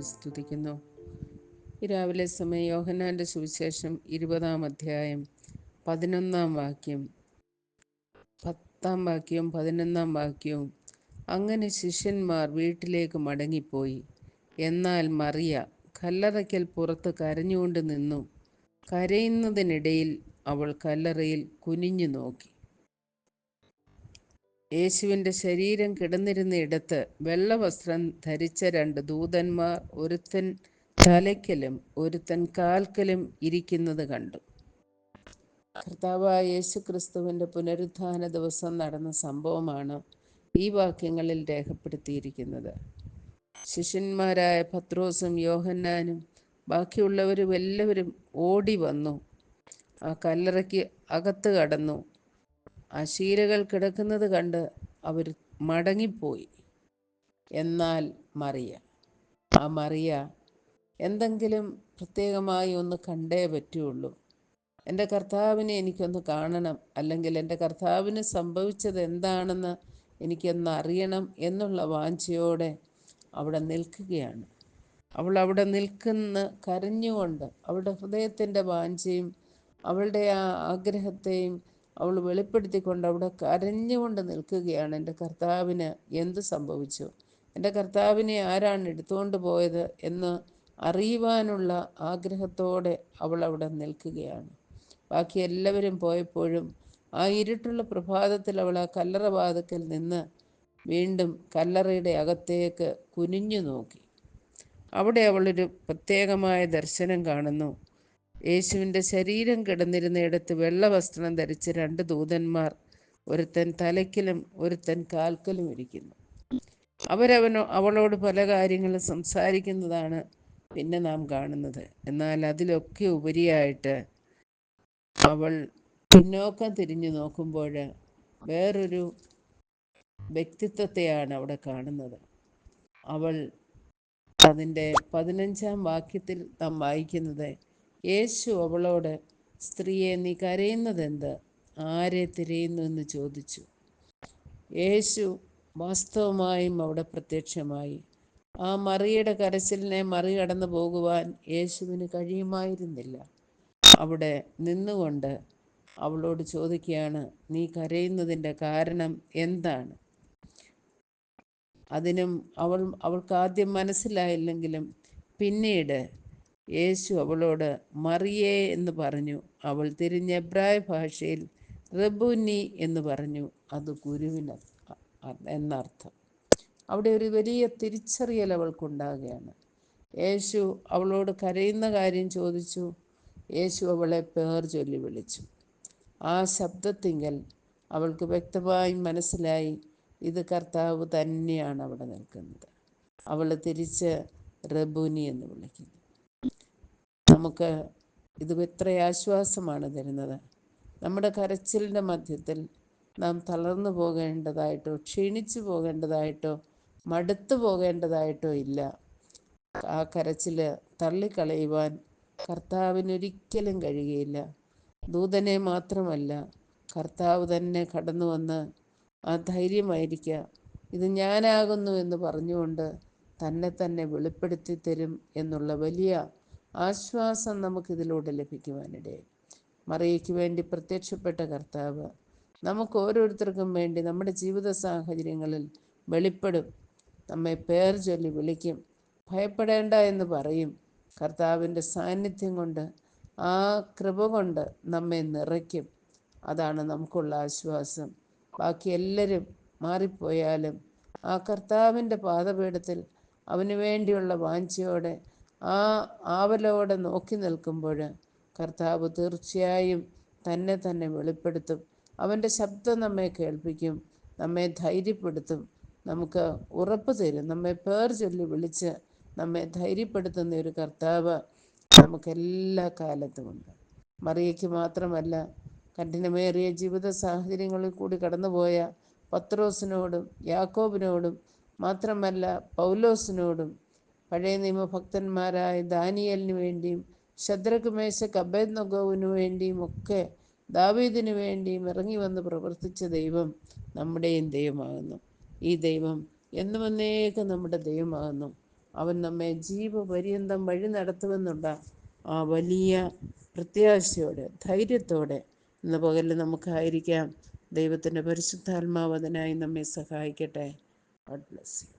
സ്തുതിക്കുന്നു. ഈ രാവിലെ സമയം യോഹന്നാൻ്റെ സുവിശേഷം 20-ാം അധ്യായം 11-ാം വാക്യം, 10-ാം വാക്യവും 11-ാം വാക്യവും. അങ്ങനെ ശിഷ്യന്മാർ വീട്ടിലേക്ക് മടങ്ങിപ്പോയി. എന്നാൽ മറിയ കല്ലറയ്ക്കൽ പുറത്ത് കരഞ്ഞുകൊണ്ട് നിന്നു. കരയുന്നതിനിടയിൽ അവൾ കല്ലറയിൽ കുനിഞ്ഞു നോക്കി. യേശുവിൻ്റെ ശരീരം കിടന്നിരുന്ന ഇടത്ത് വെള്ളവസ്ത്രം ധരിച്ച 2 ദൂതന്മാർ ഒരുത്തൻ തലയ്ക്കലും ഒരുത്തൻ കാൽക്കലും ഇരിക്കുന്നത് കണ്ടു. കർത്താവായ യേശു ക്രിസ്തുവിൻ്റെ പുനരുത്ഥാന ദിവസം നടന്ന സംഭവമാണ് ഈ വാക്യങ്ങളിൽ രേഖപ്പെടുത്തിയിരിക്കുന്നത്. ശിഷ്യന്മാരായ പത്രോസും യോഹന്നാനും ബാക്കിയുള്ളവരും എല്ലാവരും ഓടി വന്നു. ആ കല്ലറയ്ക്ക് അകത്ത് കടന്നു. ആ ശീലകൾ കിടക്കുന്നത് കണ്ട് അവർ മടങ്ങിപ്പോയി. എന്നാൽ മറിയ എന്തെങ്കിലും പ്രത്യേകമായി ഒന്ന് കണ്ടേ പറ്റുള്ളൂ. എൻ്റെ കർത്താവിനെ എനിക്കൊന്ന് കാണണം, അല്ലെങ്കിൽ എൻ്റെ കർത്താവിന് സംഭവിച്ചത് എന്താണെന്ന് എനിക്കൊന്ന് അറിയണം എന്നുള്ള വാഞ്ചയോടെ അവിടെ നിൽക്കുകയാണ്. അവൾ അവിടെ നിൽക്കുന്ന കരഞ്ഞുകൊണ്ട് അവളുടെ ഹൃദയത്തിൻ്റെ വാഞ്ചയും അവളുടെ ആ ആഗ്രഹത്തെയും അവൾ വെളിപ്പെടുത്തിക്കൊണ്ട് അവിടെ കരഞ്ഞുകൊണ്ട് നിൽക്കുകയാണ്. എൻ്റെ കർത്താവിന് എന്ത് സംഭവിച്ചു, എൻ്റെ കർത്താവിനെ ആരാണ് എടുത്തുകൊണ്ട് പോയത് എന്ന് അറിയുവാനുള്ള ആഗ്രഹത്തോടെ അവൾ അവിടെ നിൽക്കുകയാണ്. ബാക്കി എല്ലാവരും പോയപ്പോഴും ആ ഇരുട്ടുള്ള പ്രഭാതത്തിൽ അവൾ ആ കല്ലറ വാതിക്കൽ നിന്ന് വീണ്ടും കല്ലറയുടെ അകത്തേക്ക് കുനിഞ്ഞു നോക്കി. അവിടെ അവളൊരു പ്രത്യേകമായ ദർശനം കാണുന്നു. യേശുവിൻ്റെ ശരീരം കിടന്നിരുന്നിടത്ത് വെള്ളവസ്ത്രം ധരിച്ച 2 ദൂതന്മാർ ഒരുത്തൻ തലയ്ക്കലും ഒരുത്തൻ കാൽക്കലും ഇരിക്കുന്നു. അവളോട് പല കാര്യങ്ങളും സംസാരിക്കുന്നതാണ് പിന്നെ നാം കാണുന്നത്. എന്നാൽ അതിലൊക്കെ ഉപരിയായിട്ട് അവൾ പിന്നോക്കം തിരിഞ്ഞു നോക്കുമ്പോൾ വേറൊരു വ്യക്തിത്വത്തെയാണ് അവിടെ കാണുന്നത്. അവൾ അതിൻ്റെ 15-ാം വാക്യത്തിൽ നാം വായിക്കുന്നത്, യേശു അവളോട്, സ്ത്രീയെ, നീ കരയുന്നതെന്ത്? ആരെ തിരയുന്നു എന്ന് ചോദിച്ചു. യേശു വാസ്തവമായും അവിടെ പ്രത്യക്ഷമായി. ആ മറിയയുടെ കരച്ചിലിനെ മറികടന്നു പോകുവാൻ യേശുവിന് കഴിയുമായിരുന്നില്ല. അവിടെ നിന്നുകൊണ്ട് അവളോട് ചോദിക്കുകയാണ്, നീ കരയുന്നതിൻ്റെ കാരണം എന്താണ്? അതിനും അവൾക്ക് ആദ്യം മനസ്സിലായില്ലെങ്കിലും പിന്നീട് യേശു അവളോട് മറിയേ എന്ന് പറഞ്ഞു. അവൾ തിരിഞ്ഞ എബ്രായ ഭാഷയിൽ റബ്ബൂനി എന്ന് പറഞ്ഞു. അത് ഗുരുവിന് എന്നർത്ഥം. അവിടെ ഒരു വലിയ തിരിച്ചറിയൽ അവൾക്കുണ്ടാകുകയാണ്. യേശു അവളോട് കരയുന്ന കാര്യം ചോദിച്ചു. യേശു അവളെ പേർ ചൊല്ലി വിളിച്ചു. ആ ശബ്ദത്തിങ്കൽ അവൾക്ക് വ്യക്തമായി മനസ്സിലായി, ഇത് കർത്താവ് തന്നെയാണ് അവിടെ നിൽക്കുന്നത്. അവൾ തിരിച്ച് റബ്ബൂനി എന്ന് വിളിക്കുന്നു. നമുക്ക് ഇത് എത്ര ആശ്വാസമാണ് തരുന്നത്. നമ്മുടെ കരച്ചിലിൻ്റെ മധ്യത്തിൽ നാം തളർന്നു പോകേണ്ടതായിട്ടോ ക്ഷീണിച്ചു പോകേണ്ടതായിട്ടോ മടുത്തു പോകേണ്ടതായിട്ടോ ഇല്ല. ആ കരച്ചിൽ തള്ളിക്കളയുവാൻ കർത്താവിനൊരിക്കലും കഴിയുകയില്ല. ദൂതനെ മാത്രമല്ല, കർത്താവ് തന്നെ കടന്നു വന്ന് ആ ധൈര്യമായിരിക്കുക, ഇത് ഞാനാകുന്നു എന്ന് പറഞ്ഞുകൊണ്ട് തന്നെ വെളിപ്പെടുത്തി തരും എന്നുള്ള വലിയ ആശ്വാസം നമുക്കിതിലൂടെ ലഭിക്കുവാനിടയായി. മറിയയ്ക്ക് വേണ്ടി പ്രത്യക്ഷപ്പെട്ട കർത്താവ് നമുക്ക് ഓരോരുത്തർക്കും വേണ്ടി നമ്മുടെ ജീവിത സാഹചര്യങ്ങളിൽ വെളിപ്പെടും. നമ്മെ പേർ ചൊല്ലി വിളിക്കും. ഭയപ്പെടേണ്ട എന്ന് പറയും. കർത്താവിൻ്റെ സാന്നിധ്യം കൊണ്ട്, ആ കൃപ കൊണ്ട് നമ്മെ നിറയ്ക്കും. അതാണ് നമുക്കുള്ള ആശ്വാസം. ബാക്കി എല്ലാവരും മാറിപ്പോയാലും ആ കർത്താവിൻ്റെ പാദപീഠത്തിൽ അവന് വേണ്ടിയുള്ള വാഞ്ചയോടെ ആ ആവലോടെ നോക്കി നിൽക്കുമ്പോൾ കർത്താവ് തീർച്ചയായും തന്നെ വെളിപ്പെടുത്തും. അവൻ്റെ ശബ്ദം നമ്മെ കേൾപ്പിക്കും, നമ്മെ ധൈര്യപ്പെടുത്തും, നമുക്ക് ഉറപ്പ് തരും. നമ്മെ പേർ ചൊല്ലി വിളിച്ച് നമ്മെ ധൈര്യപ്പെടുത്തുന്ന ഒരു കർത്താവ് നമുക്കെല്ലാ കാലത്തുമുണ്ട്. മറിയയ്ക്ക് മാത്രമല്ല, കഠിനമേറിയ ജീവിത സാഹചര്യങ്ങളിൽ കൂടി കടന്നുപോയ പത്രോസിനോടും യാക്കോബിനോടും മാത്രമല്ല, പൗലോസിനോടും പഴയ നിയമഭക്തന്മാരായ ദാനിയേലിനു വേണ്ടിയും ശദ്രക്ക് മേശക്ക് അബേദ്നെഗോവിനു വേണ്ടിയും ഒക്കെ ദാവീദിനു വേണ്ടിയും ഇറങ്ങി വന്ന് പ്രവർത്തിച്ച ദൈവം നമ്മുടെയും ദൈവമാകുന്നു. ഈ ദൈവം എന്നും എന്നേക്കും നമ്മുടെ ദൈവമാകുന്നു. അവൻ നമ്മെ ജീവപര്യന്തം വഴി നടത്തുമെന്നുള്ള ആ വലിയ പ്രത്യാശയോടെ ധൈര്യത്തോടെ ഇന്ന് പകലിൽ നമുക്കായിരിക്കാം. ദൈവത്തിൻ്റെ പരിശുദ്ധാത്മാവ് അതിനായി നമ്മെ സഹായിക്കട്ടെ. God bless you.